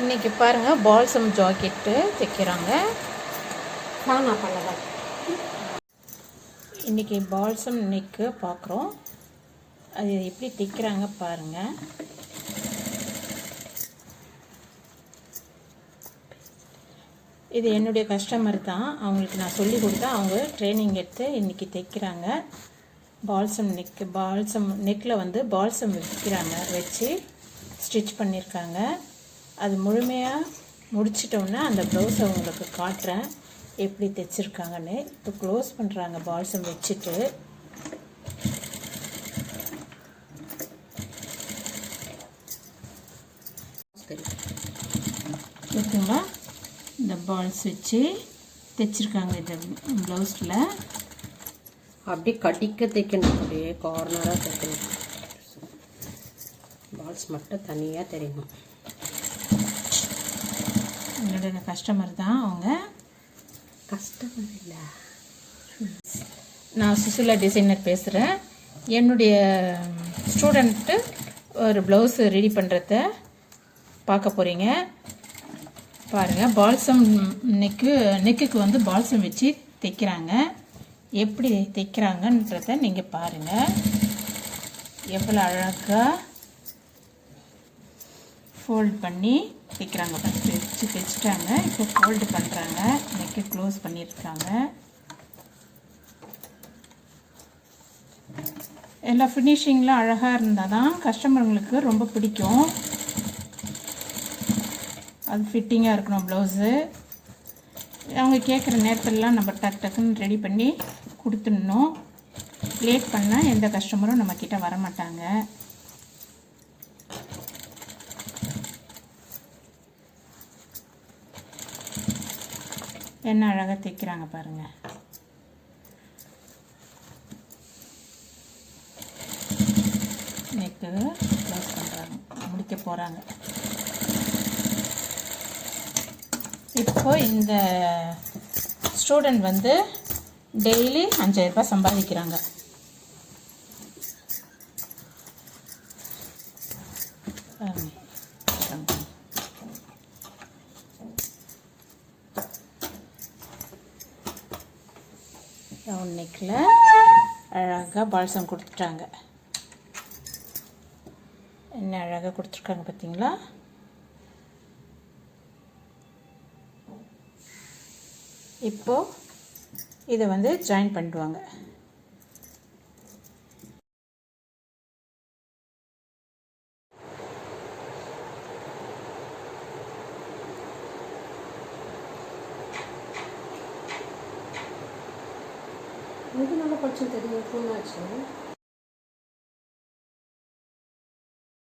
இன்றைக்கி பாருங்கள் balsam jacket தைக்கிறாங்க. நான் பண்ணலை. இன்றைக்கி பால்சம் நெக்கு பார்க்குறோம். அது எப்படி தைக்கிறாங்க பாருங்கள். இது என்னுடைய கஸ்டமர் தான். அவங்களுக்கு நான் சொல்லி கொடுத்தா அவங்க ட்ரைனிங் எடுத்து இன்றைக்கி தைக்கிறாங்க. பால்சம் நெக்கில் வந்து பால்சம் வச்சு ஸ்டிச் பண்ணியிருக்காங்க. அது முழுமையாக முடிச்சிட்டோன்னா அந்த ப்ளவுஸை உங்களுக்கு காட்டுறேன் எப்படி தைச்சிருக்காங்கன்னு. இப்போ க்ளோஸ் பண்ணுறாங்க பால்சம் வச்சுட்டு. ஓகேங்களா, இந்த பால்ஸ் வச்சு தைச்சிருக்காங்க. இந்த ப்ளவுஸில் அப்படியே கடிக்க தைக்கணும், அப்படியே கார்னராக தைக்கணும். பால்ஸ் மட்டும் தனியாக தெரியணும். என்னோட கஸ்டமர் தான் அவங்க. கஸ்டமர் இல்லை, நான் சுசிலா டிசைனர் பேசுகிறேன். என்னுடைய ஸ்டூடெண்ட்டு ஒரு ப்ளவுஸு ரெடி பண்ணுறத பார்க்க போகிறீங்க. பாருங்கள், பால்சம் நெக்குக்கு வந்து பால்சம் வச்சு தைக்கிறாங்க. எப்படி தைக்கிறாங்கன்றத நீங்கள் பாருங்கள். எவ்வளோ அழகாக ஃபோல்ட் பண்ணி தைக்கிறாங்க. ஃபஸ்ட்டு வச்சு தைச்சிட்டாங்க. இப்போ ஃபோல்டு பண்ணுறாங்க. நெக்கு க்ளோஸ் பண்ணியிருக்காங்க. எல்லா ஃபினிஷிங்லாம் அழகாக இருந்தால் தான் கஸ்டமருங்களுக்கு ரொம்ப பிடிக்கும். அது ஃபிட்டிங்காக இருக்கணும் ப்ளவுஸு. அவங்க கேட்குற நேரத்துலலாம் நம்ம டக்குன்னு ரெடி பண்ணி கொடுத்துடணும். லேட் பண்ணால் எந்த கஸ்டமரும் நம்மக்கிட்ட வரமாட்டாங்க. என்ன அழகாக தைக்கிறாங்க பாருங்கள். நெக்கு க்ளோஸ் பண்ணுறாங்க, முடிக்க போகிறாங்க. இப்போ இந்த ஸ்டூடெண்ட் வந்து டெய்லி 5000 ரூபாய் சம்பாதிக்கிறாங்க. ரவுண்ட் நெக்கில் அழகாக பால்சம் கொடுத்துட்டாங்க. என்ன அழகாக கொடுத்துருக்காங்க பார்த்தீங்களா? இப்போது இதை வந்து ஜாயின் பண்ணிடுவாங்க. இது நல்லா படிச்சு தெரியும். ஃபோன் ஆச்சு.